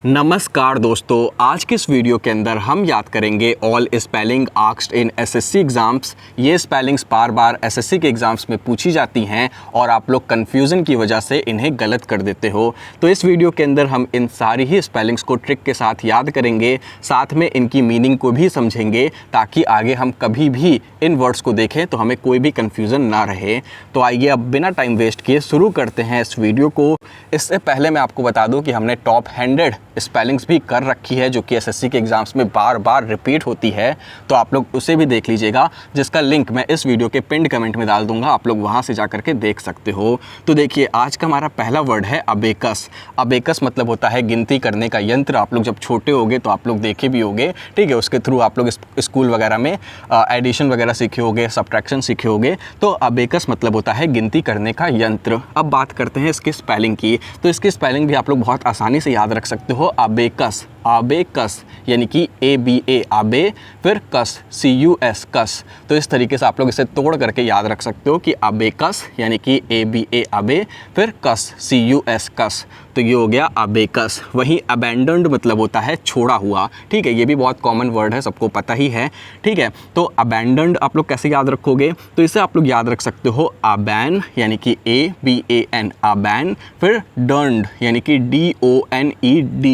नमस्कार दोस्तों, आज के इस वीडियो के अंदर हम याद करेंगे all spelling asked in SSC exams. ये स्पेलिंग्स बार बार एसएससी के एग्ज़ाम्स में पूछी जाती हैं और आप लोग कन्फ्यूज़न की वजह से इन्हें गलत कर देते हो। तो इस वीडियो के अंदर हम इन सारी ही स्पेलिंग्स को ट्रिक के साथ याद करेंगे, साथ में इनकी मीनिंग को भी समझेंगे ताकि आगे हम कभी भी इन वर्ड्स को देखें तो हमें कोई भी कन्फ्यूज़न ना रहे। तो आइए अब बिना टाइम वेस्ट किए शुरू करते हैं इस वीडियो को। इससे पहले मैं आपको बता दूँ कि हमने टॉप 100 स्पेलिंग्स भी कर रखी है जो कि एसएससी के एग्ज़ाम्स में बार बार रिपीट होती है, तो आप लोग उसे भी देख लीजिएगा, जिसका लिंक मैं इस वीडियो के पिंड कमेंट में डाल दूंगा। आप लोग वहां से जा करके देख सकते हो। तो देखिए, आज का हमारा पहला वर्ड है अबेकस। अबेकस मतलब होता है गिनती करने का यंत्र। आप लोग जब छोटे होगे तो आप लोग देखे भी होंगे, ठीक है। उसके थ्रू आप लोग स्कूल वगैरह में एडिशन वगैरह सीखे होंगे, सब्ट्रैक्शन सीखे होंगे। तो अबेकस मतलब होता है गिनती करने का यंत्र। अब बात करते हैं इसकी स्पेलिंग की। तो इसकी स्पेलिंग भी आप लोग बहुत आसानी से याद रख सकते हो। अबेकस, अबेकस यानी कि ABA आबे, फिर कस CUS कस। तो इस तरीके से आप लोग इसे तोड़ करके याद रख सकते हो कि अबेकस यानी कि ABA आबे, फिर कस CUS कस। तो ये हो गया अबेकस। वहीं अबैंडन्ड मतलब होता है छोड़ा हुआ, ठीक है। ये भी बहुत कॉमन वर्ड है, सबको पता ही है, ठीक है। तो अबैंडन्ड आप लोग कैसे याद रखोगे? तो इसे आप लोग याद रख सकते हो अबैन यानी कि ABAN अबैन, फिर डन्ड यानी कि DONED।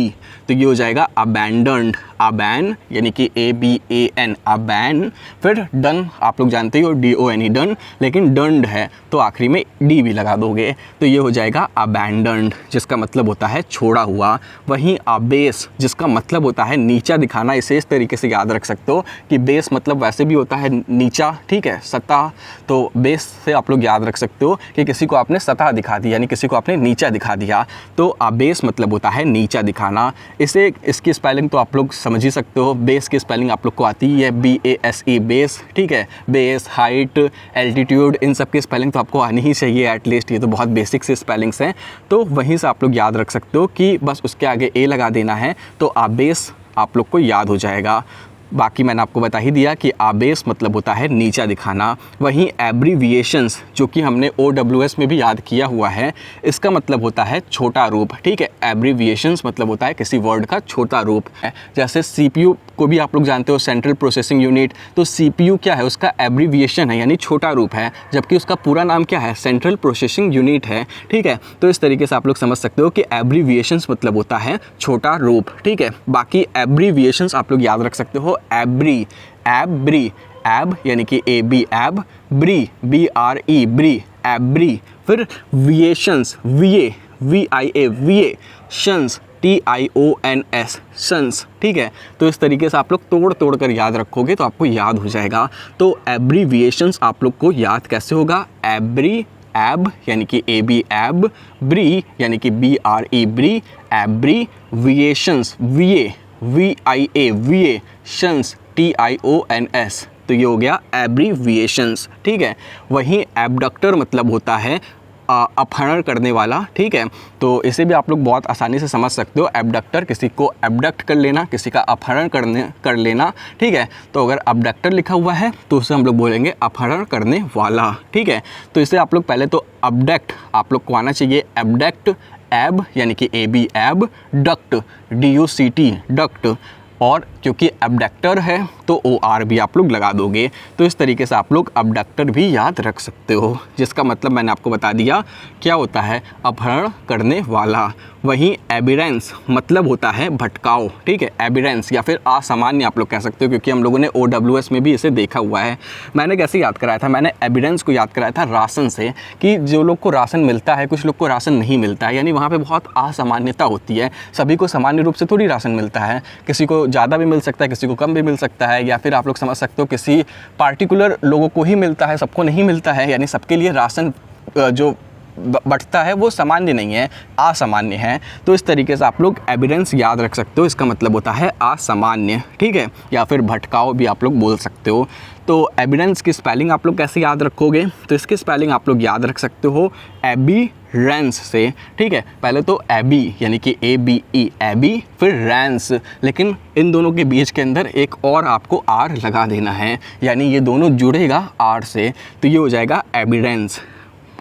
तो ये हो जाएगा अबैंडन्ड, अबैन यानी कि ABAN अबैन, फिर डन आप लोग जानते ही हो DONE डन, लेकिन डन्ड है तो आखिरी में D भी लगा दोगे। तो ये हो जाएगा अबैंडन्ड, जिसका मतलब होता है छोड़ा हुआ। वहीं अबेस जिसका मतलब होता है नीचा दिखाना, इसे इस तरीके से याद रख सकते हो कि बेस मतलब वैसे भी होता है नीचा, ठीक है, सतह। तो बेस से आप लोग याद रख सकते हो कि किसी को आपने सतह दिखा दी, यानी किसी को आपने नीचा दिखा दिया। तो अबेस मतलब होता है नीचा दिखाना। इसे इसकी स्पेलिंग तो आप लोग समझ ही सकते हो। बेस की स्पेलिंग आप लोग को आती ही है, BASE बेस, ठीक है। बेस, हाइट, एल्टीट्यूड, इन सब की स्पेलिंग तो आपको आनी ही चाहिए एटलीस्ट। ये तो बहुत बेसिक से स्पेलिंग्स हैं, तो वहीं से आप लोग याद रख सकते हो कि बस उसके आगे A लगा देना है तो अबेस आप लोग को याद हो जाएगा। बाकी मैंने आपको बता ही दिया कि आबेस मतलब होता है नीचा दिखाना। वहीं एब्रीविएशंस जो कि हमने OWS में भी याद किया हुआ है, इसका मतलब होता है छोटा रूप, ठीक है। एब्रीविएशंस मतलब होता है किसी वर्ड का छोटा रूप है। जैसे CPU को भी आप लोग जानते हो, सेंट्रल प्रोसेसिंग यूनिट। तो CPU क्या है? उसका एब्रीविएशन है, यानी छोटा रूप है, जबकि उसका पूरा नाम क्या है? सेंट्रल प्रोसेसिंग यूनिट है, ठीक है। तो इस तरीके से आप लोग समझ सकते हो कि एब्रीविएशंस मतलब होता है छोटा रूप, ठीक है। बाकी एब्रीविएशंस आप लोग याद रख सकते हो। एब्री, एब्री, एब यानी कि AB एब, ब्री BRE ब्री, एब्री। फिर विएशंस, VA VIA VA, shuns TIONS shuns, ठीक है। तो इस तरीके से आप लोग तोड़ तोड़ कर याद रखोगे तो आपको याद हो जाएगा। तो एब्रीविएशंस आप लोग को याद कैसे होगा? एब्री, एब यानी कि AB एब, ब्री यानी कि BRE ब्री, एब्री। विएशंस, VA VIA VA, shuns TIONS। तो ये हो गया एब्रीविएशंस, ठीक है। वहीं एबडक्टर मतलब होता है अपहरण करने वाला, ठीक है। तो इसे भी आप लोग बहुत आसानी से समझ सकते हो। एबडक्टर, किसी को एबडक्ट कर लेना, किसी का अपहरण कर लेना, ठीक है। तो अगर अबडक्टर लिखा हुआ है तो उसे हम लोग बोलेंगे अपहरण करने वाला, ठीक है। तो इसे आप लोग पहले तो अबडक्ट आप लोग को आना चाहिए। एबडक्ट, एब यानी कि AB एब, डक्ट DUCT डक्ट, और क्योंकि अबडक्टर है तो OR भी आप लोग लगा दोगे। तो इस तरीके से आप लोग अबडक्टर भी याद रख सकते हो, जिसका मतलब मैंने आपको बता दिया क्या होता है, अपहरण करने वाला। वहीं एबिरेंस मतलब होता है भटकाव, ठीक है। एबिरेंस या फिर असामान्य आप लोग कह सकते हो, क्योंकि हम लोगों ने OWS में भी इसे देखा हुआ है। मैंने कैसे याद कराया था? मैंने एबिडेंस को याद कराया था राशन से, कि जो लोग को राशन मिलता है, कुछ लोग को राशन नहीं मिलता है, यानी वहाँ पे बहुत असामान्यता होती है। सभी को सामान्य रूप से थोड़ी राशन मिलता है, किसी को ज़्यादा भी मिल सकता है, किसी को कम भी मिल सकता है, या फिर आप लोग समझ सकते हो किसी पार्टिकुलर लोगों को ही मिलता है, सबको नहीं मिलता है। यानी सबके लिए राशन जो बढ़ता है वो सामान्य नहीं है, असामान्य है। तो इस तरीके से आप लोग एविडेंस याद रख सकते हो, इसका मतलब होता है असामान्य, ठीक है, या फिर भटकाव भी आप लोग बोल सकते हो। तो एविडेंस की स्पेलिंग आप लोग कैसे याद रखोगे? तो इसकी स्पेलिंग आप लोग याद रख सकते हो एबीरेंस से, ठीक है। पहले तो एबी यानी कि ABE एबी, फिर रैंस, लेकिन इन दोनों के बीच के अंदर एक और आपको R लगा देना है, यानी ये दोनों जुड़ेगा R से, तो ये हो जाएगा एविडेंस।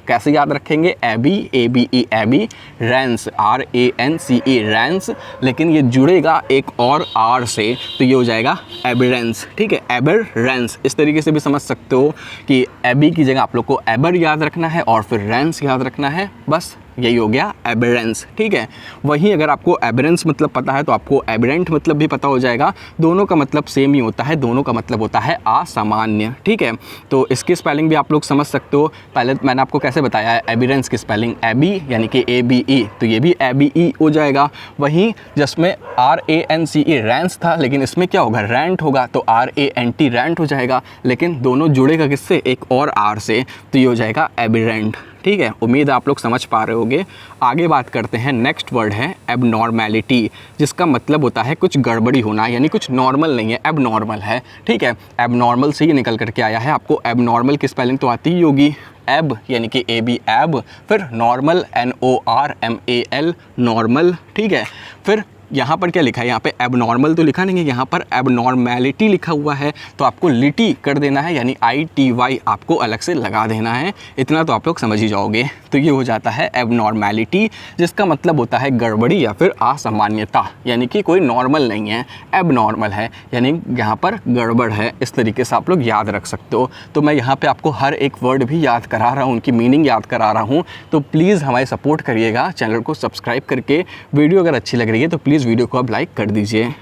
कैसे याद रखेंगे? Abe, ABE abe, rance RANCE rance, लेकिन ये जुड़ेगा एक और R से, तो ये हो जाएगा एबरेंस। ठीक है, एबरेंस। इस तरीके से भी समझ सकते हो कि एबी की जगह आप लोग को एबर याद रखना है और फिर रेंस याद रखना है, बस यही हो गया एबरेंस। ठीक है, वहीं अगर आपको एबरेंस मतलब पता है तो आपको एबरेंट मतलब भी पता हो जाएगा। दोनों का मतलब सेम ही होता है, दोनों का मतलब होता है असामान्य। ठीक है, तो इसकी स्पेलिंग भी आप लोग समझ सकते हो। पहले मैंने आपको कैसे बताया है एबरेंस की स्पेलिंग, एबी यानी कि ABE, तो ये भी ABE हो जाएगा। वहीं जिसमें RANCE रेंस था, लेकिन इसमें क्या होगा? रैंट होगा, तो RANT रैंट हो जाएगा, लेकिन दोनों जुड़ेगा किससे? एक और R से, तो ये हो जाएगा एबरेंट। ठीक है, उम्मीद आप लोग समझ पा रहे होगे। आगे बात करते हैं, नेक्स्ट वर्ड है एबनॉर्मैलिटी, जिसका मतलब होता है कुछ गड़बड़ी होना, यानी कुछ नॉर्मल नहीं है, एबनॉर्मल है। ठीक है, एबनॉर्मल से ही निकल करके आया है। आपको एबनॉर्मल की स्पेलिंग तो आती ही होगी, एब यानी कि AB एब, फिर नॉर्मल NORMAL नॉर्मल। ठीक है, फिर यहाँ पर क्या लिखा है? यहाँ पे एबनॉर्मल तो लिखा नहीं है, यहाँ पर एबनॉर्मैलिटी लिखा हुआ है, तो आपको लिटी कर देना है, यानी ITY आपको अलग से लगा देना है। इतना तो आप लोग समझ ही जाओगे। तो ये हो जाता है एबनॉर्मैलिटी, जिसका मतलब होता है गड़बड़ी या फिर असामान्यता, यानी कि कोई नॉर्मल नहीं है, एबनॉर्मल है, यानी यहाँ पर गड़बड़ है। इस तरीके से आप लोग याद रख सकते हो। तो मैं यहाँ पर आपको हर एक वर्ड भी याद करा रहा हूँ, उनकी मीनिंग याद करा रहा हूँ। तो प्लीज़ हमारे सपोर्ट करिएगा, चैनल को सब्सक्राइब करके। वीडियो अगर अच्छी लग रही है तो प्लीज़ वीडियो को अब लाइक कर दीजिए।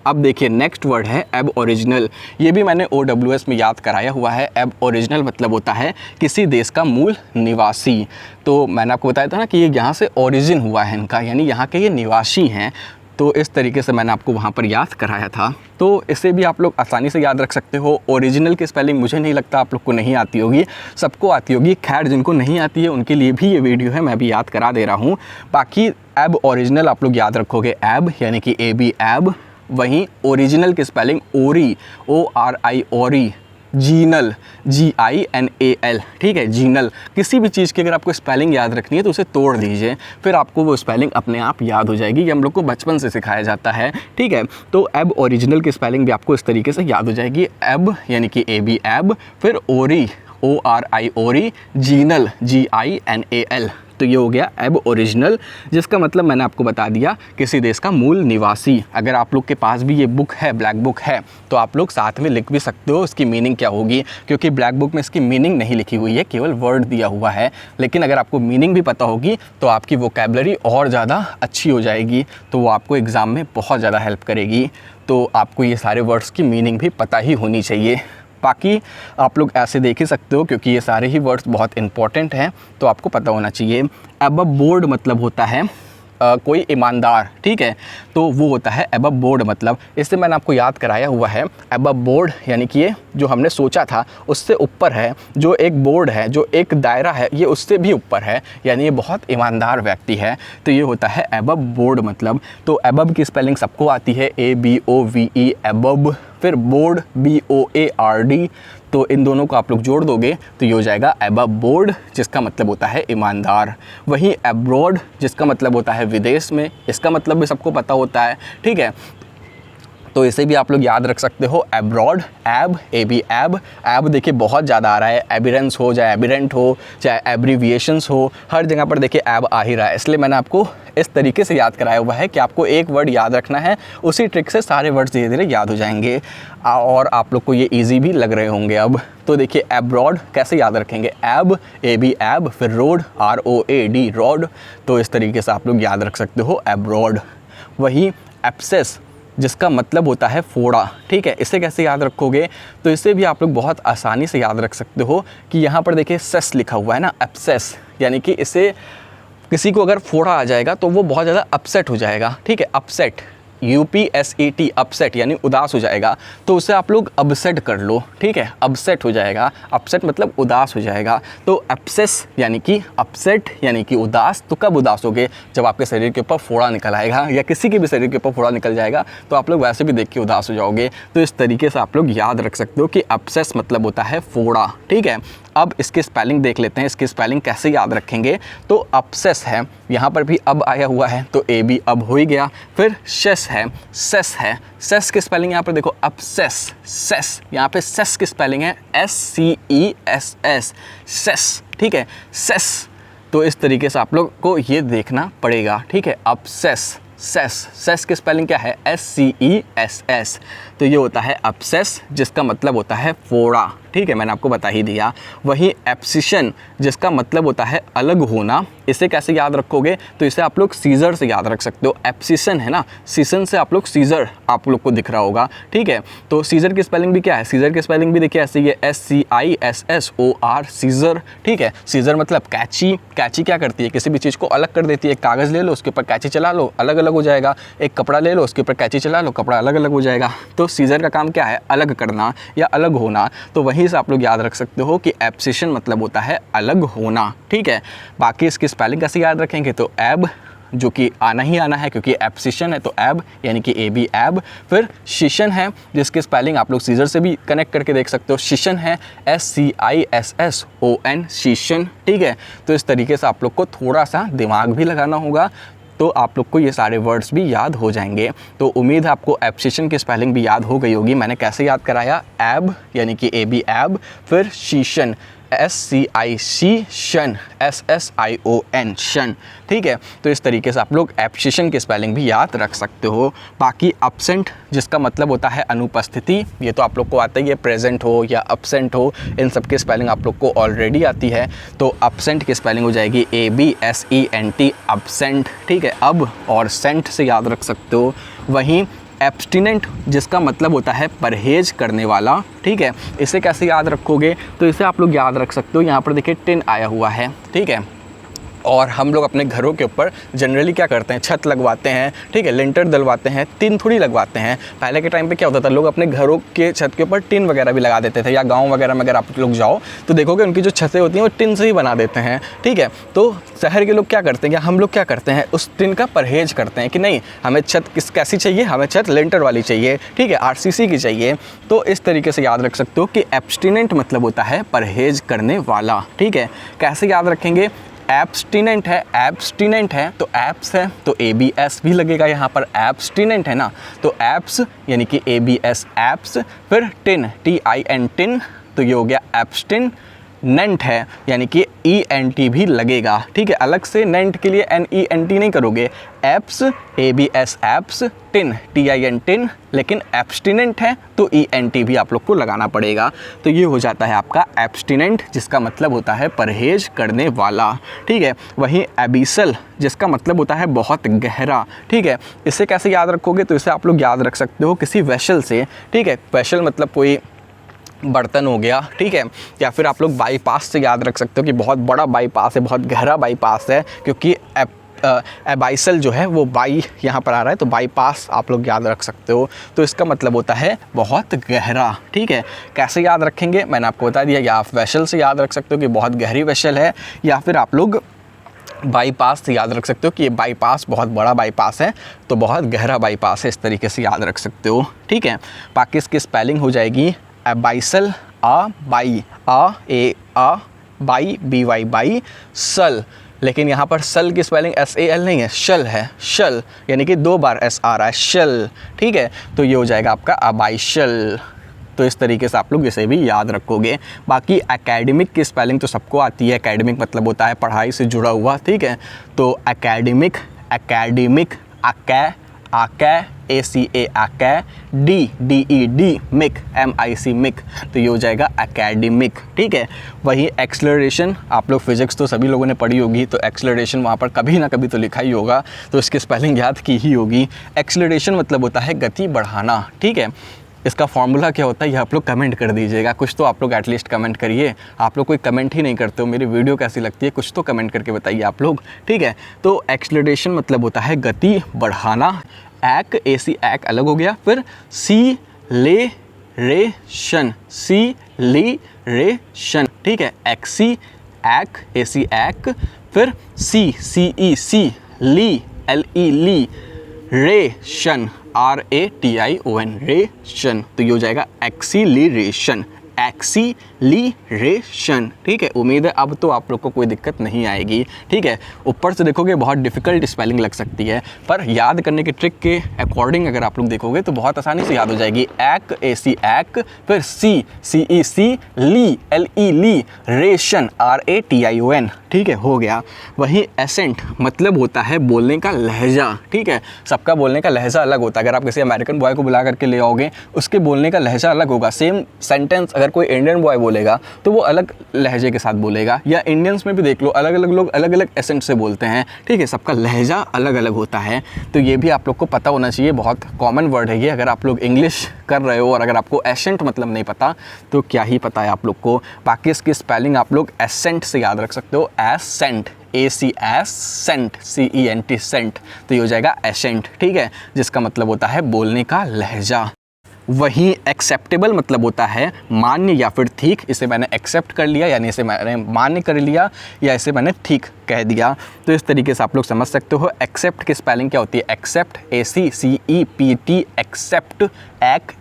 अब देखिए नेक्स्ट वर्ड है एब ओरिजिनल। ये भी मैंने OWS में याद कराया हुआ है। एब ओरिजिनल मतलब होता है किसी देश का मूल निवासी। तो मैंने आपको बताया था ना कि ये यहाँ से ओरिजिन हुआ है इनका, यानी यहाँ के ये निवासी हैं। तो इस तरीके से मैंने आपको वहाँ पर याद कराया था। तो इसे भी आप लोग आसानी से याद रख सकते हो। ओरिजिनल की स्पेलिंग मुझे नहीं लगता आप लोग को नहीं आती होगी, सबको आती होगी। खैर, जिनको नहीं आती है उनके लिए भी ये वीडियो है, मैं भी याद करा दे रहा हूँ। बाकी एब ओरिजिनल आप लोग याद रखोगे, एब यानी कि AB एब। वहीं ओरिजिनल की स्पेलिंग ओरी, ORI ओरी, जीनल GINAL। ठीक है, जीनल। किसी भी चीज़ की अगर आपको स्पेलिंग याद रखनी है तो उसे तोड़ दीजिए, फिर आपको वो स्पेलिंग अपने आप याद हो जाएगी। ये हम लोग को बचपन से सिखाया जाता है। ठीक है, तो एब ओरिजिनल की स्पेलिंग भी आपको इस तरीके से याद हो जाएगी, एब यानी कि AB एब, फिर ओरी ORI ओरी, जीनल GINAL। तो ये हो गया एब ओरिजिनल, जिसका मतलब मैंने आपको बता दिया, किसी देश का मूल निवासी। अगर आप लोग के पास भी ये बुक है, ब्लैक बुक है, तो आप लोग साथ में लिख भी सकते हो इसकी मीनिंग क्या होगी, क्योंकि ब्लैक बुक में इसकी मीनिंग नहीं लिखी हुई है, केवल वर्ड दिया हुआ है। लेकिन अगर आपको मीनिंग भी पता होगी तो आपकी वोकैबुलरी और ज़्यादा अच्छी हो जाएगी, तो वो आपको एग्ज़ाम में बहुत ज़्यादा हेल्प करेगी। तो आपको ये सारे वर्ड्स की मीनिंग भी पता ही होनी चाहिए। बाकी आप लोग ऐसे देख ही सकते हो, क्योंकि ये सारे ही वर्ड्स बहुत इंपॉर्टेंट हैं, तो आपको पता होना चाहिए। अबव बोर्ड मतलब होता है कोई ईमानदार। ठीक है, तो वो होता है अबव बोर्ड मतलब। इससे मैंने आपको याद कराया हुआ है, अबव बोर्ड यानी कि ये जो हमने सोचा था उससे ऊपर है, जो एक बोर्ड है, जो एक दायरा है, ये उससे भी ऊपर है, यानी ये बहुत ईमानदार व्यक्ति है। तो ये होता है अबव बोर्ड मतलब। तो अबव की स्पेलिंग सबको आती है, ABOVE अबव, फिर बोर्ड BOARD। तो इन दोनों को आप लोग जोड़ दोगे तो ये हो जाएगा अबव बोर्ड, जिसका मतलब होता है ईमानदार। वहीं अब्रॉड, जिसका मतलब होता है विदेश में, इसका मतलब भी सबको पता होता है। ठीक है, तो इसे भी आप लोग याद रख सकते हो, एब्रॉड एब AB एब। एब देखिए बहुत ज़्यादा आ रहा है, एबिरेंस हो, चाहे एबिरेंट हो, चाहे एब्रीविएशंस हो, हर जगह पर देखिए एब आ ही रहा है। इसलिए मैंने आपको इस तरीके से याद कराया हुआ है कि आपको एक वर्ड याद रखना है, उसी ट्रिक से सारे वर्ड्स धीरे धीरे याद हो जाएंगे और आप लोग को ये ईजी भी लग रहे होंगे अब। तो देखिए एब्रॉड कैसे याद रखेंगे, एब AB एब, फिर रोड ROAD रोड। तो इस तरीके से आप लोग याद रख सकते हो एब्रॉड। वहीं एब्सेस, जिसका मतलब होता है फोड़ा। ठीक है, इसे कैसे याद रखोगे, तो इसे भी आप लोग बहुत आसानी से याद रख सकते हो कि यहाँ पर देखिए सेस लिखा हुआ है ना, एब्सेस, यानी कि इसे किसी को अगर फोड़ा आ जाएगा तो वो बहुत ज़्यादा अपसेट हो जाएगा। ठीक है, अपसेट UPSET अपसेट यानी उदास हो जाएगा, तो उसे आप लोग अपसेट कर लो। ठीक है, अपसेट हो जाएगा, अपसेट मतलब उदास हो जाएगा। तो एब्सेस यानी कि अपसेट यानी कि उदास। तो कब उदास होगे, जब आपके शरीर के ऊपर फोड़ा निकल आएगा या किसी के भी शरीर के ऊपर फोड़ा निकल जाएगा, तो आप लोग वैसे भी देख के उदास हो जाओगे। तो इस तरीके से आप लोग याद रख सकते हो कि एब्सेस मतलब होता है फोड़ा। ठीक है, अब इसकी स्पेलिंग देख लेते हैं, इसकी स्पेलिंग कैसे याद रखेंगे। तो अपसेस है, यहाँ पर भी अब आया हुआ है तो ए भी अब हो ही गया। फिर शेस है, सेस है, सेस की स्पेलिंग यहाँ पर देखो अपसेस, सेस, यहाँ पे सेस की स्पेलिंग है SCESS, सेस, ठीक है, सेस। तो इस तरीके से आप लोग को ये देखना पड़ेगा, ठीक है। अपसेस, सेस, सेस की स्पेलिंग क्या है SCESS। तो ये होता है अपसेस, जिसका मतलब होता है फोड़ा, ठीक है, मैंने आपको बता ही दिया। वही एब्सिशन, जिसका मतलब होता है अलग होना, इसे कैसे याद रखोगे, तो इसे आप लोग सीजर से याद रख सकते हो। एब्सिशन है ना, सीजन से आप लोग सीजर आप लोग को दिख रहा होगा, ठीक है। तो सीजर की स्पेलिंग भी क्या है, सीजर की स्पेलिंग भी देखिए ऐसे ही है SCISSOR, सीजर, ठीक है। सीजर मतलब कैची, कैची क्या करती है, किसी भी चीज़ को अलग कर देती है। एक कागज़ ले लो, उसके ऊपर कैची चला लो, अलग अलग हो जाएगा। एक कपड़ा ले लो, उसके ऊपर कैची चला लो, कपड़ा अलग अलग हो जाएगा। तो सीजर का काम क्या है, अलग करना या अलग होना। तो वहीं से आप लोग याद रख सकते हो कि एब्सिशन मतलब होता है अलग होना, ठीक है। बाकी इसकी स्पेलिंग कैसे याद रखेंगे, तो एब, जो कि आना ही आना है क्योंकि एब्सिशन है, तो एब यानी कि AB एब। फिर शिशन है, जिसकी स्पेलिंग आप लोग सीजर से भी कनेक्ट करके देख सकते हो। शिशन है SCISSON, शिशन, ठीक है। तो इस तरीके से आप लोग को थोड़ा सा दिमाग भी लगाना होगा, तो आप लोग को ये सारे वर्ड्स भी याद हो जाएंगे। तो उम्मीद है आपको एब्सिशन की स्पेलिंग भी याद हो गई होगी। मैंने कैसे याद कराया, एब यानी कि AB एब, फिर शीशन SCICN, SSION, शन, ठीक है। तो इस तरीके से आप लोग एब्सिशन की स्पेलिंग भी याद रख सकते हो। बाकी अपसेंट, जिसका मतलब होता है अनुपस्थिति, ये तो आप लोग को आता ही है, प्रेजेंट हो या अपसेंट हो, इन सब की स्पेलिंग आप लोग को ऑलरेडी आती है। तो अपसेंट की स्पेलिंग हो जाएगी ABSENT, अपसेंट, ठीक है। अब और सेंट से याद रख सकते हो। वहीं एब्स्टिनेंट, जिसका मतलब होता है परहेज करने वाला, ठीक है। इसे कैसे याद रखोगे, तो इसे आप लोग याद रख सकते हो। यहाँ पर देखिए टिन आया हुआ है, ठीक है। और हम लोग अपने घरों के ऊपर जनरली क्या करते हैं, छत लगवाते हैं, ठीक है, लिंटर डलवाते हैं, टिन थोड़ी लगवाते हैं। पहले के टाइम पे क्या होता था, लोग अपने घरों के छत के ऊपर टिन वगैरह भी लगा देते थे, या गांव वगैरह में अगर आप लोग जाओ तो देखोगे उनकी जो छतें होती हैं वो टिन से ही बना देते हैं, ठीक है। तो शहर के लोग क्या करते हैं, या हम लोग क्या करते हैं, उस टिन का परहेज करते हैं कि नहीं, हमें छत कैसी चाहिए, हमें छत लिंटर वाली चाहिए, ठीक है, RCC की चाहिए। तो इस तरीके से याद रख सकते हो कि एब्स्टिनेंट मतलब होता है परहेज करने वाला, ठीक है। कैसे याद रखेंगे, एब्स्टिनेंट है, एब्स्टिनेंट है तो एब्स है तो ABS भी लगेगा यहाँ पर, एब्स्टिनेंट है ना, तो एब्स यानी कि ABS एब्स। फिर टिन, TIN, टिन, तो ये हो गया एब्स्टिन। नेंट है यानी कि ENT भी लगेगा, ठीक है। अलग से नेंट के लिए NENT नहीं करोगे, apps, ABS apps, tin, TIN, tin, लेकिन एब्स्टिनेंट है तो ENT भी आप लोग को लगाना पड़ेगा। तो ये हो जाता है आपका एब्स्टिनेंट, जिसका मतलब होता है परहेज करने वाला, ठीक है। वहीं एबिसल, जिसका मतलब होता है बहुत गहरा, ठीक है। इसे कैसे याद रखोगे, तो इसे आप लोग याद रख सकते हो किसी वेसल से, ठीक है। वेसल मतलब कोई बर्तन हो गया, ठीक है। या फिर आप लोग बाईपास से याद रख सकते हो कि बहुत बड़ा बाईपास है, बहुत गहरा बाईपास है, क्योंकि एबाइसल जो है वो बाई यहाँ पर आ रहा है, तो बाईपास आप लोग याद रख सकते हो। तो इसका मतलब होता है बहुत गहरा, ठीक है। कैसे याद रखेंगे, मैंने आपको बता दिया, या आप वेसल से याद रख सकते हो कि बहुत गहरी वेसल है, या फिर आप लोग बाईपास से याद रख सकते हो कि ये बाईपास बहुत बड़ा बाईपास है, तो बहुत गहरा बाईपास है, इस तरीके से याद रख सकते हो, ठीक है। बाकी इसकी स्पेलिंग हो जाएगी abyssal, by, by, BY, by, सल। लेकिन यहाँ पर सल की स्पेलिंग SAL नहीं है, शल है, शल यानी कि 2 बार S आ रहा है, शल, ठीक है। तो ये हो जाएगा आपका अबाइशल। तो इस तरीके से आप लोग इसे भी याद रखोगे। बाकी एकेडमिक की स्पेलिंग तो सबको आती है, एकेडमिक मतलब होता है पढ़ाई से जुड़ा हुआ, ठीक है। तो एकेडमिक, एकेडमिक, आकै, ACA, आकै, DED, मिक, MIC, मिक, तो ये हो जाएगा एकेडमिक, ठीक है। वही एक्सेलरेशन, आप लोग फिजिक्स तो सभी लोगों ने पढ़ी होगी, तो एक्सेलरेशन वहाँ पर कभी ना कभी तो लिखा ही होगा, तो इसकी स्पेलिंग याद की ही होगी। एक्सेलरेशन मतलब होता है गति बढ़ाना, ठीक है। इसका फॉर्मूला क्या होता है ये आप लोग कमेंट कर दीजिएगा, कुछ तो आप लोग एटलीस्ट कमेंट करिए। आप लोग कोई कमेंट ही नहीं करते हो, मेरी वीडियो कैसी लगती है कुछ तो कमेंट करके बताइए आप लोग, ठीक है। तो एक्सेलरेशन मतलब होता है गति बढ़ाना। AC, अलग हो गया। फिर एक्सीलरेशन, ठीक है। AC, फिर CE, ली, रेशन, RATION, रेशन, तो ये हो जाएगा एक्सीलरेशन, एक्सीलरेशन। ठीक है, उम्मीद है अब तो आप लोग को कोई दिक्कत नहीं आएगी। ठीक है, ऊपर से देखोगे बहुत डिफ़िकल्ट स्पेलिंग लग सकती है, पर याद करने के ट्रिक के अकॉर्डिंग अगर आप लोग देखोगे तो बहुत आसानी से याद हो जाएगी। एक, AC एक, फिर सी, CEC, ली, LE ली, रेशन, RATION। ठीक है, हो गया। वहीं एसेंट मतलब होता है बोलने का लहजा। ठीक है, सबका बोलने का लहजा अलग होता है। अगर आप किसी अमेरिकन बॉय को बुला करके ले आओगे, उसके बोलने का लहजा अलग होगा। सेम सेंटेंस अगर कोई इंडियन बॉय बोलेगा तो वो अलग लहजे के साथ बोलेगा, या इंडियंस में भी देख लो, अलग अलग लोग अलग अलग एसेंट से बोलते हैं। ठीक है, सबका लहजा अलग अलग होता है, तो ये भी आप लोग को पता होना चाहिए। बहुत कॉमन वर्ड है ये। अगर आप लोग इंग्लिश कर रहे हो और अगर आपको एसेंट मतलब नहीं पता तो क्या ही पता है आप लोग को। बाकी इसकी स्पेलिंग आप लोग एसेंट से याद रख सकते हो। Ascent, ACS cent, CENT cent, तो ये हो जाएगा एसेंट। ठीक है, जिसका मतलब होता है बोलने का लहजा। वहीं एक्सेप्टेबल मतलब होता है मान्य या फिर ठीक। इसे मैंने एक्सेप्ट कर लिया, यानी इसे मैंने मान्य कर लिया, या इसे मैंने ठीक कह दिया। तो इस तरीके से आप लोग समझ सकते हो। एक्सेप्ट की स्पेलिंग क्या होती है? Accept, ACCEPT, accept,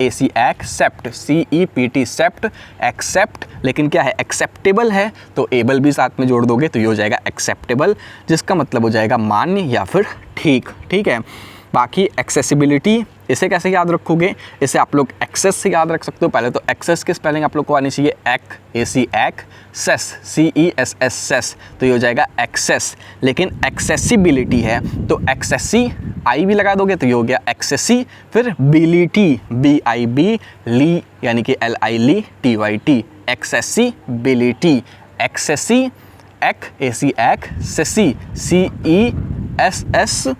AC accept, CEPT cept, accept. लेकिन क्या है, एक्सेप्टेबल है तो एबल भी साथ में जोड़ दोगे तो ये हो जाएगा एक्सेप्टेबल, जिसका मतलब हो जाएगा मान्य या फिर ठीक। ठीक है, बाकी एक्सेसिबिलिटी, इसे कैसे याद रखोगे? इसे आप लोग एक्सेस से याद रख सकते हो। पहले तो एक्सेस की स्पेलिंग आप लोग को आनी चाहिए। AC एक, सेस, CESS सेस, तो ये हो जाएगा एक्सेस। लेकिन एक्सेसिबिलिटी है तो एक्सेसी आई भी लगा दोगे तो ये हो गया एक्सेसी। फिर बिलिटी, BIB ली, यानी कि LI ली, TYT, एक्सेसिबिलिटी। एक्सेसी एक, AC एक, सेसी, CESS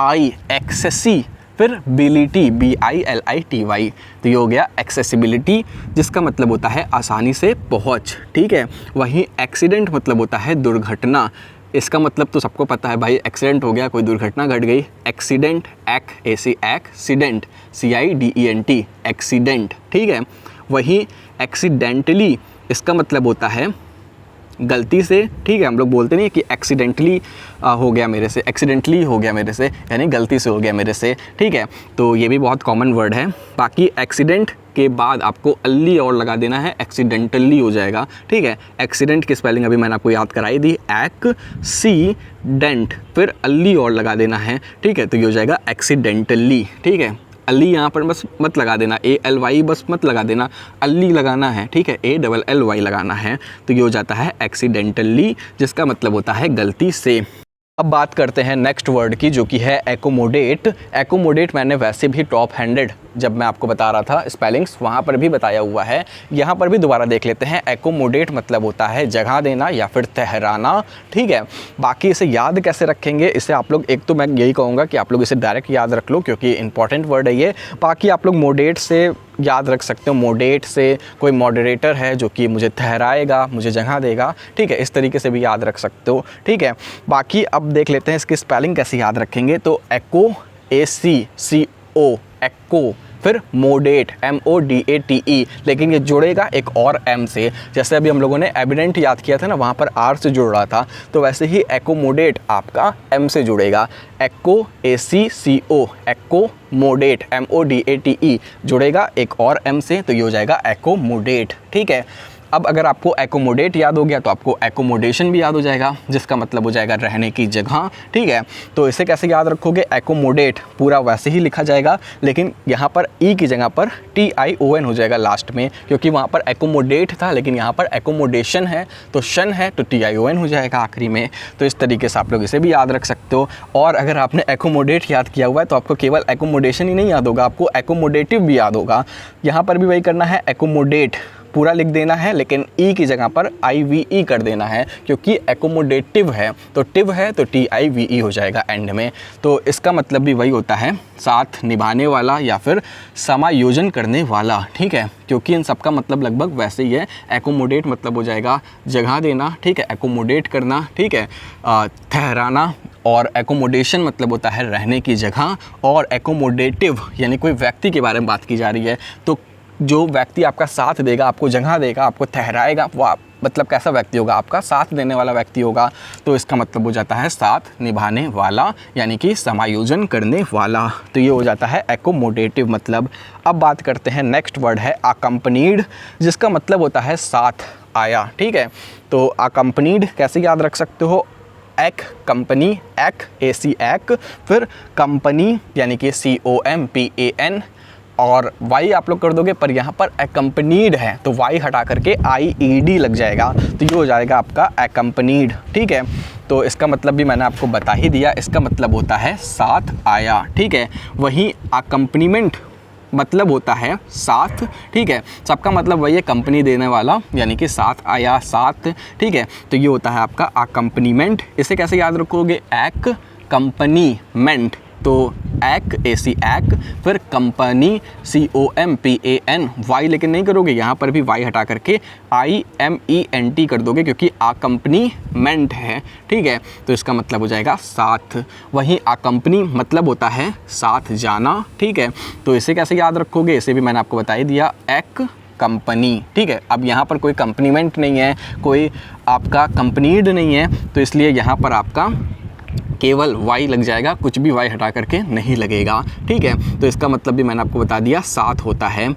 आई, एक्सेसी। फिर बिलिटी, BILITY, तो ये हो गया एक्सेसिबिलिटी, जिसका मतलब होता है आसानी से पहुंच। ठीक है, वहीं एक्सीडेंट मतलब होता है दुर्घटना। इसका मतलब तो सबको पता है भाई, एक्सीडेंट हो गया, कोई दुर्घटना घट गई। Accident, AC accident, CIDENT, accident. ठीक है, वहीं एक्सीडेंटली, इसका मतलब होता है गलती से। ठीक है, हम लोग बोलते नहीं कि एक्सीडेंटली हो गया मेरे से, एक्सीडेंटली हो गया मेरे से, यानी गलती से हो गया मेरे से। ठीक है, तो ये भी बहुत कॉमन वर्ड है। बाकी एक्सीडेंट के बाद आपको अल्ली और लगा देना है, एक्सीडेंटली हो जाएगा। ठीक है, एक्सीडेंट की स्पेलिंग अभी मैंने आपको याद कराई दी, एक्सीडेंट, फिर अल्ली और लगा देना है। ठीक है, तो ये हो जाएगा एक्सीडेंटली। ठीक है, अली यहाँ पर बस मत लगा देना, ALY बस मत लगा देना, अली लगाना है। ठीक है, ALLY लगाना है, तो ये हो जाता है एक्सीडेंटली, जिसका मतलब होता है गलती से। अब बात करते हैं नेक्स्ट वर्ड की, जो कि है एकोमोडेट। एकोमोडेट मैंने वैसे भी टॉप हैंडेड जब मैं आपको बता रहा था स्पेलिंग्स, वहाँ पर भी बताया हुआ है, यहाँ पर भी दोबारा देख लेते हैं। एकोमोडेट मतलब होता है जगह देना या फिर ठहराना। ठीक है, बाकी इसे याद कैसे रखेंगे, इसे आप लोग, एक तो मैं यही कहूँगा कि आप लोग इसे डायरेक्ट याद रख लो क्योंकि इंपॉर्टेंट वर्ड है ये। बाकी आप लोग मोडेट से याद रख सकते हो। मोडेट से कोई मॉडरेटर है जो कि मुझे ठहराएगा, मुझे जगह देगा। ठीक है, इस तरीके से भी याद रख सकते हो। ठीक है, बाकी अब देख लेते हैं इसकी स्पेलिंग कैसे याद रखेंगे। तो एको, ACCO, एक्को, फिर मोडेट, MODATE, लेकिन ये जुड़ेगा एक और M से। जैसे अभी हम लोगों ने एविडेंट याद किया था ना, वहाँ पर R से जुड़ रहा था, तो वैसे ही एकोमोडेट आपका M से जुड़ेगा। एक्को, ACCO, एक्को, मोडेट, MODATE, जुड़ेगा एक और M से, तो ये हो जाएगा एकोमोडेट। ठीक है, अब अगर आपको एकोमोडेट याद हो गया तो आपको एकोमोडेशन भी याद हो जाएगा, जिसका मतलब हो जाएगा रहने की जगह। ठीक है, तो इसे कैसे याद रखोगे? एकोमोडेट पूरा वैसे ही लिखा जाएगा, लेकिन यहाँ पर ई की जगह पर TION हो जाएगा लास्ट में, क्योंकि वहाँ पर एकोमोडेट था लेकिन यहाँ पर एकोमोडेशन है, तो शन है तो TION हो जाएगा आखिरी में। तो इस तरीके से आप लोग इसे भी याद रख सकते हो। और अगर आपने एकोमोडेट याद किया हुआ है तो आपको केवल एकोमोडेशन ही नहीं याद होगा, आपको एकोमोडेटिव भी याद होगा। यहाँ पर भी वही करना है, एकोमोडेट पूरा लिख देना है, लेकिन ई की जगह पर IVE कर देना है, क्योंकि एकोमोडेटिव है तो टिव है तो TIVE हो जाएगा एंड में। तो इसका मतलब भी वही होता है, साथ निभाने वाला या फिर समायोजन करने वाला। ठीक है, क्योंकि इन सब का मतलब लगभग वैसे ही है। एकोमोडेट मतलब हो जाएगा जगह देना, ठीक है, एकोमोडेट करना, ठीक है, ठहराना। और एकोमोडेशन मतलब होता है रहने की जगह। और एकोमोडेटिव यानी कोई व्यक्ति के बारे में बात की जा रही है, तो जो व्यक्ति आपका साथ देगा, आपको जगह देगा, आपको ठहराएगा, वो मतलब कैसा व्यक्ति होगा, आपका साथ देने वाला व्यक्ति होगा। तो इसका मतलब हो जाता है साथ निभाने वाला, यानी कि समायोजन करने वाला। तो ये हो जाता है एकोमोडेटिव मतलब। अब बात करते हैं, नेक्स्ट वर्ड है अकम्पनीड, जिसका मतलब होता है साथ आया। ठीक है, तो अकम्पनीड कैसे याद रख सकते हो, एक कंपनी, एक AC एक, फिर कंपनी यानी कि COMPAN और वाई आप लोग कर दोगे, पर यहाँ पर एकम्पनीड है तो वाई हटा करके IED लग जाएगा, तो ये हो जाएगा आपका एकम्पनीड। ठीक है, तो इसका मतलब भी मैंने आपको बता ही दिया, इसका मतलब होता है साथ आया। ठीक है, वहीं अकम्पनीमेंट मतलब होता है साथ। ठीक है, सबका मतलब वही है, कंपनी देने वाला यानी कि साथ आया, साथ। ठीक है, तो ये होता है आपका अकम्पनीमेंट। इसे कैसे याद रखोगे, एक कंपनीमेंट, तो एक AC एक, फिर कंपनी COMPAN, वाई लेकिन नहीं करोगे, यहाँ पर भी वाई हटा करके IMENT कर दोगे क्योंकि अकम्पनीमेंट है। ठीक है, तो इसका मतलब हो जाएगा साथ। वहीं अकम्पनी मतलब होता है साथ जाना। ठीक है, तो इसे कैसे याद रखोगे, इसे भी मैंने आपको बता ही दिया, एक कंपनी। ठीक है, अब यहाँ पर कोई कंपनीमेंट नहीं है, कोई आपका कंपनीड नहीं है, तो इसलिए यहाँ पर आपका केवल वाई लग जाएगा, कुछ भी वाई हटा करके नहीं लगेगा। ठीक है, तो इसका मतलब भी मैंने आपको बता दिया, साथ होता है।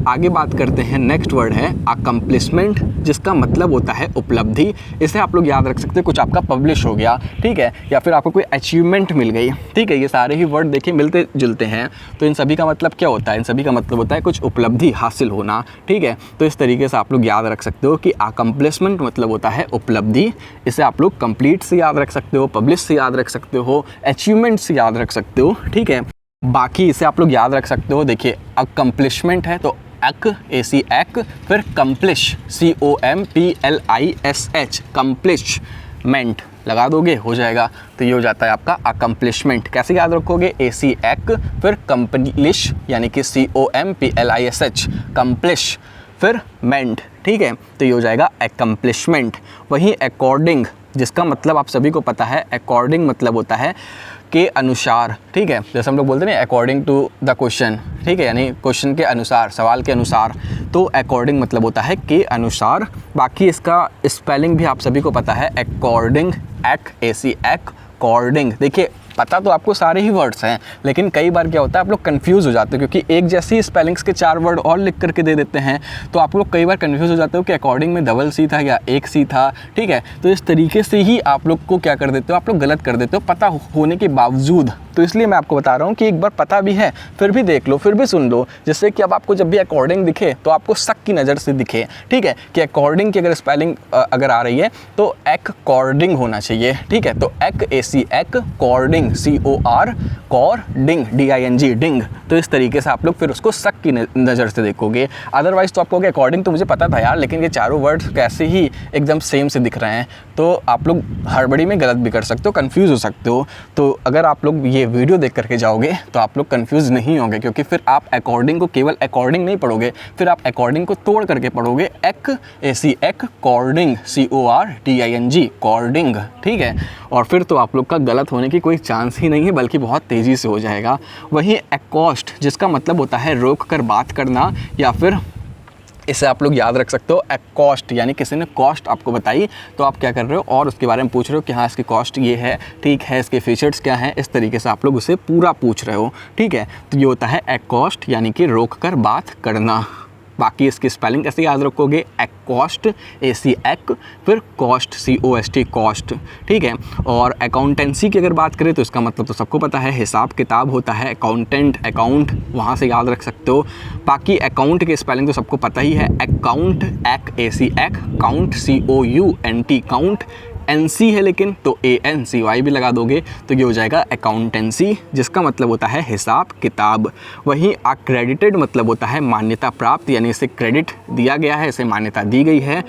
आगे बात करते हैं, नेक्स्ट वर्ड है अकम्प्लिशमेंट, जिसका मतलब होता है उपलब्धि। इसे आप लोग याद रख सकते हैं, कुछ आपका पब्लिश हो गया, ठीक है, या फिर आपको कोई अचीवमेंट मिल गई। ठीक है, ये सारे ही वर्ड देखिए मिलते जुलते हैं, तो इन सभी का मतलब क्या होता है, इन सभी का मतलब होता है कुछ उपलब्धि हासिल होना। ठीक है, तो इस तरीके से आप लोग याद रख सकते हो कि अकम्प्लिशमेंट मतलब होता है उपलब्धि। इसे आप लोग कंप्लीट से याद रख सकते हो, पब्लिश से याद रख सकते हो, अचीवमेंट से याद रख सकते हो। ठीक है, बाकी इसे आप लोग याद रख सकते हो। देखिए अकम्प्लिशमेंट है तो एक AC एक, फिर कंप्लिश COMPLISH कंप्लिशमेंट लगा दोगे, हो जाएगा। तो ये हो जाता है आपका अकम्प्लिशमेंट। कैसे याद रखोगे, AC एक, फिर कंप्लिश यानी कि COMPLISH कंप्लिश, फिर मेंट। ठीक है, तो ये हो जाएगा अकम्प्लिशमेंट। वहीं अकॉर्डिंग, जिसका मतलब आप सभी को पता है, अकॉर्डिंग मतलब होता है के अनुसार। ठीक है, जैसे हम लोग बोलते हैं ना अकॉर्डिंग टू द क्वेश्चन। ठीक है, यानी क्वेश्चन के अनुसार, सवाल के अनुसार, तो अकॉर्डिंग मतलब होता है के अनुसार। बाकी इसका स्पेलिंग भी आप सभी को पता है, अकॉर्डिंग, एक AC एक, कॉर्डिंग। देखिए पता तो आपको सारे ही वर्ड्स हैं, लेकिन कई बार क्या होता है आप लोग कंफ्यूज हो जाते हो, क्योंकि एक जैसी स्पेलिंग्स के 4 वर्ड और लिख करके दे देते हैं, तो आप लोग कई बार कंफ्यूज हो जाते हो कि अकॉर्डिंग में डबल C था या एक C था। ठीक है, तो इस तरीके से ही आप लोग को क्या कर देते हो, आप लोग गलत कर देते हो पता होने के बावजूद। तो इसलिए मैं आपको बता रहा हूँ कि एक बार पता भी है फिर भी देख लो, फिर भी सुन लो, जिससे कि अब आपको जब भी अकॉर्डिंग दिखे तो आपको शक की नज़र से दिखे। ठीक है, कि अकॉर्डिंग की अगर स्पेलिंग अगर आ रही है तो अकॉर्डिंग होना चाहिए। ठीक है, तो एक AC एक, कॉर्डिंग COR कॉर्डिंग DING डिंग। तो इस तरीके से आप लोग फिर उसको शक की नज़र से देखोगे। अदरवाइज तो आपको अकॉर्डिंग तो मुझे पता था यार, लेकिन ये चारों वर्ड्स कैसे ही एकदम सेम से दिख रहे हैं, तो आप लोग हड़बड़ी में गलत भी कर सकते हो, कंफ्यूज हो सकते हो। तो अगर आप लोग ये वीडियो देख करके जाओगे तो आप लोग कंफ्यूज नहीं होंगे, क्योंकि फिर आप अकॉर्डिंग को केवल अकॉर्डिंग नहीं पढ़ोगे, फिर आप अकॉर्डिंग को तोड़ करके पढ़ोगे, एक AC एक, कॉर्डिंग CORDING कॉर्डिंग। ठीक है, और फिर तो आप लोग का गलत होने की कोई चांस ही नहीं है, बल्कि बहुत तेज़ी से हो जाएगा। वहीं अकॉस्ट, जिसका मतलब होता है रोक कर बात करना, या फिर इसे आप लोग याद रख सकते हो कॉस्ट, यानी किसी ने कॉस्ट आपको बताई तो आप क्या कर रहे हो और उसके बारे में पूछ रहे हो कि हाँ इसकी कॉस्ट ये है, ठीक है, इसके फीचर्स क्या हैं, इस तरीके से आप लोग उसे पूरा पूछ रहे हो। ठीक है, तो ये होता है कॉस्ट, यानी कि रोक कर बात करना। बाकी इसकी स्पेलिंग कैसे याद रखोगे, कॉस्ट AC एक, फिर कॉस्ट COST कॉस्ट। ठीक है, और अकाउंटेंसी की अगर बात करें तो इसका मतलब तो सबको पता है, हिसाब किताब होता है, अकाउंटेंट अकाउंट, वहाँ से याद रख सकते हो। बाकी अकाउंट की स्पेलिंग तो सबको पता ही है, अकाउंट एक AC एक, काउंट COUNT काउंट, NC है लेकिन तो ANCY भी लगा दोगे, तो ये हो जाएगा अकाउंटेंसी, जिसका मतलब होता है हिसाब किताब। वहीं अक्रेडिटेड मतलब होता है मान्यता प्राप्त, यानी इसे क्रेडिट दिया गया है, इसे मान्यता दी गई है।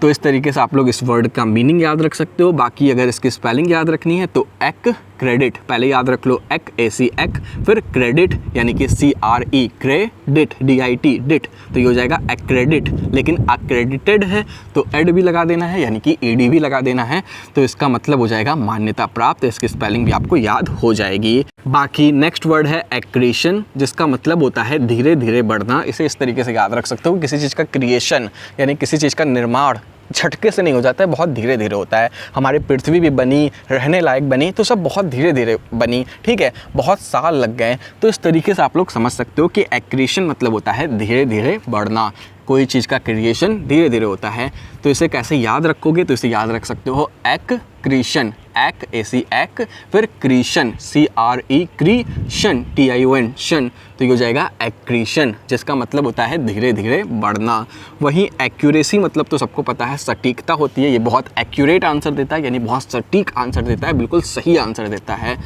तो इस तरीके से आप लोग इस वर्ड का मीनिंग याद रख सकते हो। बाकी अगर इसकी स्पेलिंग याद रखनी है तो एक क्रेडिट, पहले याद रख लो, एक AC एक, फिर क्रेडिट यानी कि CRE क्रेडिट DIT डिट, तो ये हो जाएगा एक्रेडिट। लेकिन अक्रेडिटेड है तो एड भी लगा देना है, यानी कि ED भी लगा देना है, तो इसका मतलब हो जाएगा मान्यता प्राप्त। इसकी स्पेलिंग भी आपको याद हो जाएगी। बाकी नेक्स्ट वर्ड है एक्रीशन, जिसका मतलब होता है धीरे धीरे बढ़ना। इसे इस तरीके से याद रख सकते हो, किसी चीज़ का क्रिएशन यानी किसी चीज़ का निर्माण झटके से नहीं हो जाता है, बहुत धीरे धीरे होता है। हमारी पृथ्वी भी बनी, रहने लायक बनी, तो सब बहुत धीरे धीरे बनी, ठीक है, बहुत साल लग गए। तो इस तरीके से आप लोग समझ सकते हो कि एक्रीशन मतलब होता है धीरे धीरे बढ़ना, कोई चीज़ का क्रिएशन धीरे धीरे होता है। तो इसे कैसे याद रखोगे, तो इसे याद रख सकते हो एक्रीशन, एक् AC एक्, फिर क्रीशन CRE क्रीशन TION शन, तो ये हो जाएगा एक्रीशन, जिसका मतलब होता है धीरे धीरे बढ़ना। वहीं एक्यूरेसी मतलब तो सबको पता है सटीकता होती है, ये बहुत एक्यूरेट आंसर देता है, यानी बहुत सटीक आंसर देता है, बिल्कुल सही आंसर देता है।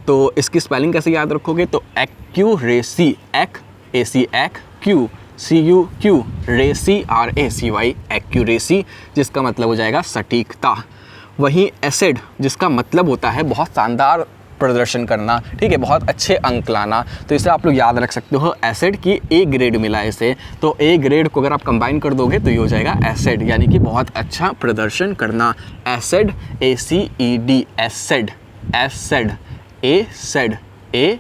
तो इसकी स्पेलिंग कैसे याद रखोगे, तो एक्यूरेसी, एक् AC एक्, क्यू CUQ, रेसी RACY, एक्यूरेसी, जिसका मतलब हो जाएगा सटीकता। वहीं एसिड, जिसका मतलब होता है बहुत शानदार प्रदर्शन करना, ठीक है, बहुत अच्छे अंक लाना, तो इसे आप लोग याद रख सकते हो एसिड की A ग्रेड मिला है इसे, तो A ग्रेड को अगर आप कंबाइन कर दोगे तो ये हो जाएगा एसिड, यानी कि बहुत अच्छा प्रदर्शन करना। Acid ACED, acid, acid, acid, A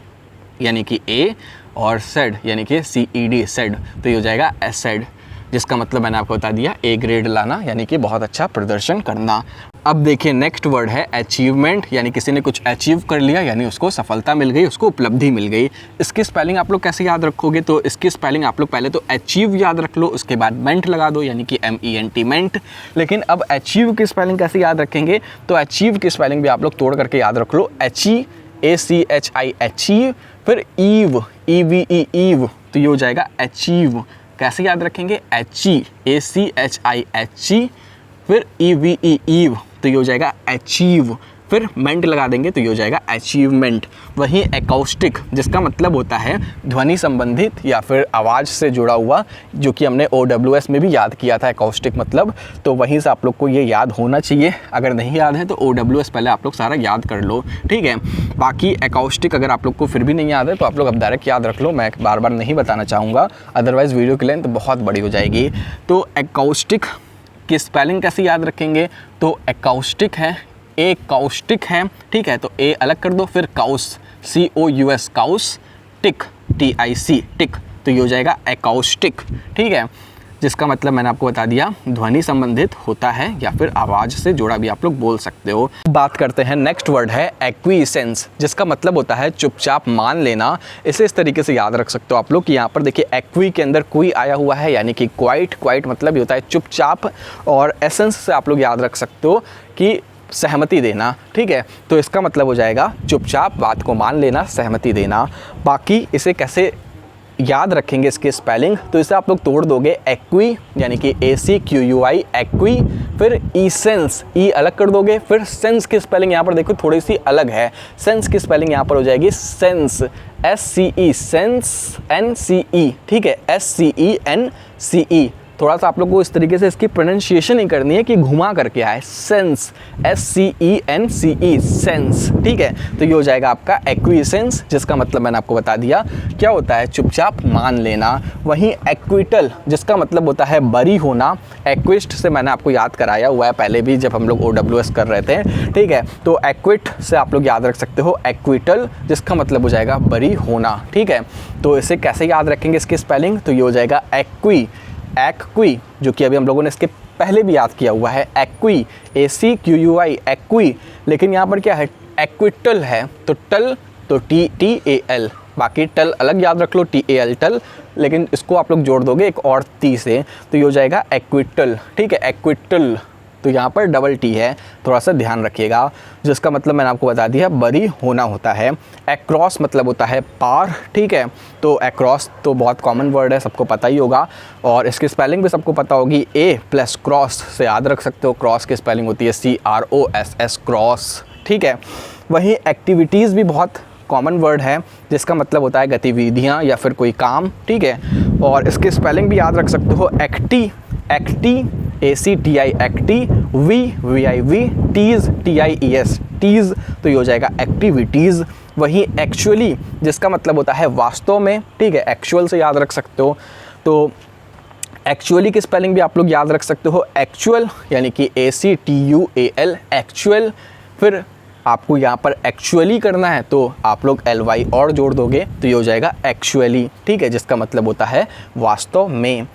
यानी कि A और सेड यानी कि CED, सेड, तो ये हो जाएगा एसिड, जिसका मतलब मैंने आपको बता दिया A ग्रेड लाना, यानी कि बहुत अच्छा प्रदर्शन करना। अब देखिए नेक्स्ट वर्ड है अचीवमेंट, यानी किसी ने कुछ अचीव कर लिया, यानी उसको सफलता मिल गई, उसको उपलब्धि मिल गई। इसकी स्पेलिंग आप लोग कैसे याद रखोगे, तो इसकी स्पेलिंग आप लोग पहले तो अचीव याद रख लो, उसके बाद मेंट लगा दो, यानी कि MENT, मेंट। लेकिन अब अचीव की स्पेलिंग कैसे याद रखेंगे, तो अचीव की स्पेलिंग भी आप लोग तोड़ करके याद रख लो, ACHI अचीव, फिर ईव, EVE ईव, तो ये हो जाएगा अचीव। कैसे याद रखेंगे, ACHI अच्छी, फिर EVE ईव, तो ये हो जाएगा अचीव, फिर मेंट लगा देंगे तो ये हो जाएगा अचीवमेंट। वहीं एकॉस्टिक, जिसका मतलब होता है ध्वनि संबंधित या फिर आवाज़ से जुड़ा हुआ, जो कि हमने OWS में भी याद किया था एकॉस्टिक मतलब, तो वहीं से आप लोग को ये याद होना चाहिए। अगर नहीं याद है तो OWS पहले आप लोग सारा याद कर लो, ठीक है। बाकी एकॉस्टिक अगर आप लोग को फिर भी नहीं याद है तो आप लोग अब डायरेक्ट याद रख लो, मैं बार बार नहीं बताना चाहूँगा, अदरवाइज़ वीडियो की लेंथ बहुत बड़ी हो जाएगी। तो एकॉस्टिक की स्पेलिंग कैसे याद रखेंगे, तो एकॉस्टिक है, ए काउस्टिक है, ठीक है, तो ए अलग कर दो, फिर काउस COUS काउस, टिक TIC टिक, तो ये हो जाएगा एकॉस्टिक, ठीक है, जिसका मतलब मैंने आपको बता दिया ध्वनि संबंधित होता है या फिर आवाज़ से जुड़ा भी आप लोग बोल सकते हो। बात करते हैं नेक्स्ट वर्ड है एक्वीसेंस, जिसका मतलब होता है चुपचाप मान लेना। इसे इस तरीके से याद रख सकते हो आप लोग कि यहाँ पर देखिए एक्वी के अंदर कोई आया हुआ है, यानी कि क्वाइट, क्वाइट मतलब ये होता है चुपचाप, और एसेंस से आप लोग याद रख सकते हो कि सहमति देना, ठीक है, तो इसका मतलब हो जाएगा चुपचाप बात को मान लेना, सहमति देना। बाकी इसे कैसे याद रखेंगे इसकी स्पेलिंग, तो इसे आप लोग तोड़ दोगे, एक्वी यानी कि ACQUI एक्वी, फिर ईसेंस, ई अलग कर दोगे, फिर सेंस की स्पेलिंग यहाँ पर देखो थोड़ी सी अलग है, सेंस की स्पेलिंग यहाँ पर हो जाएगी सेंस, SCE सेंस, NCE, ठीक है, SCENCE, थोड़ा सा आप लोग को इस तरीके से इसकी प्रोनाउंसिएशन ही करनी है कि घुमा करके आए, सेंस, SCENCE सेंस, ठीक है, तो ये हो जाएगा आपका एक्वीसेंस, जिसका मतलब मैंने आपको बता दिया क्या होता है चुपचाप मान लेना। वहीं एक्विटल, जिसका मतलब होता है बरी होना, एक्विस्ट से मैंने आपको याद कराया हुआ है पहले भी जब हम लोग OWS कर रहे थे, ठीक है, तो एक्विट से आप लोग याद रख सकते हो एक्विटल, जिसका मतलब हो जाएगा बरी होना, ठीक है। तो इसे कैसे याद रखेंगे इसकी स्पेलिंग, तो ये हो जाएगा एक्वी, एक्वी, जो कि अभी हम लोगों ने इसके पहले भी याद किया हुआ है, एक्वी, ACQUI एक्वी, लेकिन यहाँ पर क्या है एक्विटल है, तो टल, तो TAL, बाकी टल अलग याद रख लो, TAL टल, लेकिन इसको आप लोग जोड़ दोगे एक और टी से, तो ये हो जाएगा एक्विटल, ठीक है, एक्विटल, तो यहाँ पर डबल T है, थोड़ा सा ध्यान रखिएगा, जिसका मतलब मैंने आपको बता दिया बरी होना होता है। एक्रॉस मतलब होता है पार, ठीक है, तो एक्रॉस तो बहुत कॉमन वर्ड है, सबको पता ही होगा, और इसकी स्पेलिंग भी सबको पता होगी, A प्लस क्रॉस से याद रख सकते हो, क्रॉस की स्पेलिंग होती है CROSS क्रॉस, ठीक है। वहीं एक्टिविटीज़ भी बहुत कॉमन वर्ड है, जिसका मतलब होता है गतिविधियाँ या फिर कोई काम, ठीक है, और इसकी स्पेलिंग भी याद रख सकते हो, एक्टी, एक्टी, ACTI एक्टी, VIV tees, TIES tees, तो ये हो जाएगा एक्टिविटीज़। वहीं एक्चुअली, जिसका मतलब होता है वास्तव में, ठीक है, एक्चुअल से याद रख सकते हो, तो एक्चुअली की स्पेलिंग भी आप लोग याद रख सकते हो, एक्चुअल यानी कि ACTUAL एक्चुअल, फिर आपको यहाँ पर एक्चुअली करना है तो आप लोग LY और जोड़ दोगे तो ये हो जाएगा एक्चुअली, ठीक है, जिसका मतलब होता है वास्तव में।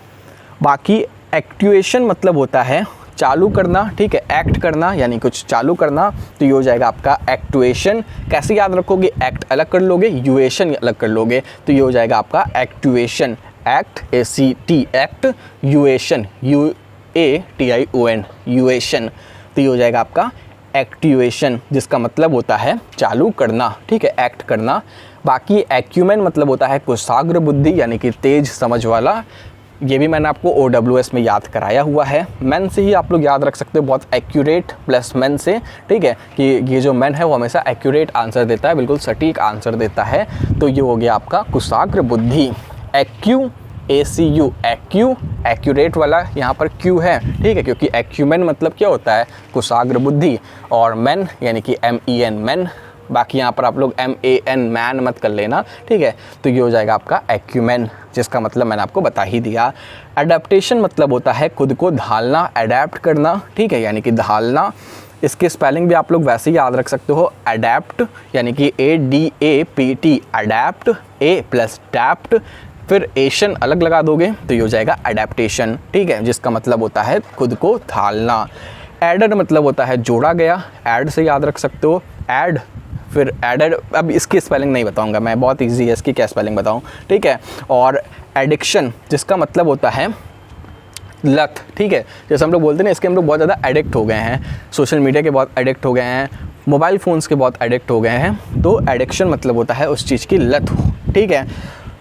बाकी एक्चुएशन मतलब होता है चालू करना, ठीक है, एक्ट करना यानी कुछ चालू करना, तो ये हो जाएगा आपका एक्टुएशन। कैसे याद रखोगे, एक्ट अलग कर लोगे, यूएशन अलग कर लोगे, तो ये हो जाएगा आपका actuation. Act ACT act, uation UATION uation, तो ये हो जाएगा आपका एक्टिवेशन, जिसका मतलब होता है चालू करना, ठीक है, एक्ट करना। बाकी एक्यूमेन मतलब होता है कुशाग्र बुद्धि यानी कि तेज समझ वाला। ये भी मैंने आपको OWS में याद कराया हुआ है। मैन से ही आप लोग याद रख सकते हो, बहुत एक्यूरेट प्लस मैन से, ठीक है, कि ये जो मैन है वो हमेशा एक्यूरेट आंसर देता है, बिल्कुल सटीक आंसर देता है। तो ये हो गया आपका कुशाग्र बुद्धि। एक्यू ACU एक्यू, एक्यूरेट वाला यहाँ पर क्यू है, ठीक है, क्योंकि एक्यूमेन मतलब क्या होता है, कुशाग्र बुद्धि, और मैन यानी कि MEN मैन। बाकी यहाँ पर आप लोग MAN मैन मत कर लेना, ठीक है। तो ये हो जाएगा आपका एक्यूमेन, जिसका मतलब मैंने आपको बता ही दिया। अडेप्टेशन मतलब होता है खुद को ढालना, अडेप्ट करना, ठीक है, यानी कि ढालना। इसके स्पेलिंग भी आप लोग वैसे ही याद रख सकते हो, अडेप्ट यानी कि ADAPT अडेप्ट, A प्लस डैप्ट, फिर एशन अलग लगा दोगे तो ये हो जाएगा अडेप्टेशन, ठीक है, जिसका मतलब होता है खुद को ढालना। एडेड मतलब होता है जोड़ा गया, ऐड से याद रख सकते हो, ऐड, फिर एडेड। अब इसकी स्पेलिंग नहीं बताऊंगा मैं, बहुत इजी है, इसकी क्या स्पेलिंग बताऊं, ठीक है। और एडिक्शन जिसका मतलब होता है लत, ठीक है, जैसे हम लोग बोलते हैं ना, इसके हम लोग बहुत ज़्यादा एडिक्ट हो गए हैं, सोशल मीडिया के बहुत एडिक्ट हो गए हैं, मोबाइल फ़ोन्स के बहुत एडिक्ट हो गए हैं, तो एडिक्शन मतलब होता है उस चीज़ की लत, ठीक है।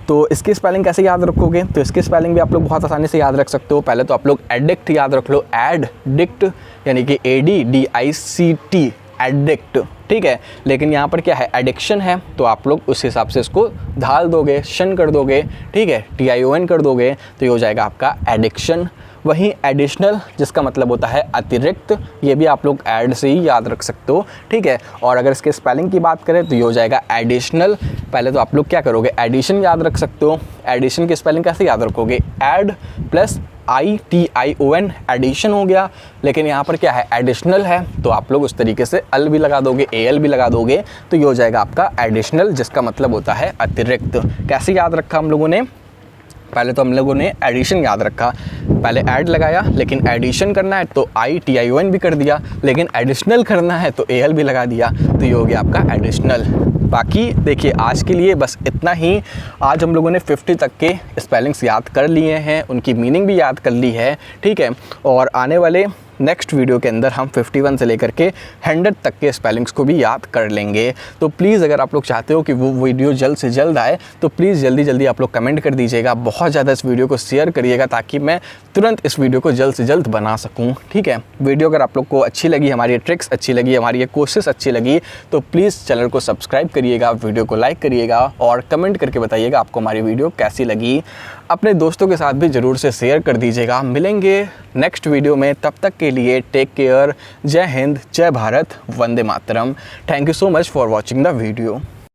तो इसकी स्पेलिंग कैसे याद रखोगे, तो इसकी स्पेलिंग भी आप लोग बहुत आसानी से याद रख सकते हो। पहले तो आप लोग एडिक्ट याद रख लो, एडिक्ट यानी कि ADDICT एडिक्ट, ठीक है। लेकिन यहाँ पर क्या है, एडिक्शन है, तो आप लोग उस हिसाब से इसको ढाल दोगे, शन कर दोगे, ठीक है, TION कर दोगे, तो ये हो जाएगा आपका एडिक्शन। वहीं एडिशनल जिसका मतलब होता है अतिरिक्त, ये भी आप लोग ऐड से ही याद रख सकते हो, ठीक है। और अगर इसके स्पेलिंग की बात करें तो ये हो जाएगा एडिशनल। पहले तो आप लोग क्या करोगे, एडिशन याद रख सकते हो। एडिशन की स्पेलिंग कैसे याद रखोगे, ऐड प्लस ITION एडिशन हो गया। लेकिन यहाँ पर क्या है, एडिशनल है, तो आप लोग उस तरीके से अल भी लगा दोगे, AL भी लगा दोगे, तो ये हो जाएगा आपका एडिशनल, जिसका मतलब होता है अतिरिक्त। कैसे याद रखा हम लोगों ने, पहले तो हम लोगों ने एडिशन याद रखा, पहले ऐड लगाया, लेकिन एडिशन करना है तो ITION भी कर दिया, लेकिन एडिशनल करना है तो AL भी लगा दिया, तो ये हो गया आपका एडिशनल। बाकी देखिए आज के लिए बस इतना ही। आज हम लोगों ने 50 तक के स्पेलिंग्स याद कर लिए हैं, उनकी मीनिंग भी याद कर ली है, ठीक है। और आने वाले नेक्स्ट वीडियो के अंदर हम 51 से लेकर के 100 तक के स्पेलिंग्स को भी याद कर लेंगे। तो प्लीज़ अगर आप लोग चाहते हो कि वो वीडियो जल्द से जल्द आए तो प्लीज़ जल्दी जल्दी आप लोग कमेंट कर दीजिएगा, बहुत ज़्यादा इस वीडियो को शेयर करिएगा, ताकि मैं तुरंत इस वीडियो को जल्द से जल्द बना सकूँ, ठीक है। वीडियो अगर आप लोग को अच्छी लगी, हमारी ट्रिक्स अच्छी लगी, हमारी ये कोशिश अच्छी लगी, तो प्लीज़ चैनल को सब्सक्राइब करिएगा, वीडियो को लाइक करिएगा और कमेंट करके बताइएगा आपको हमारी वीडियो कैसी लगी। अपने दोस्तों के साथ भी ज़रूर से शेयर कर दीजिएगा। मिलेंगे नेक्स्ट वीडियो में, तब तक के लिए टेक केयर। जय हिंद, जय Bharat, Vande Mataram. Thank you so much for watching the video.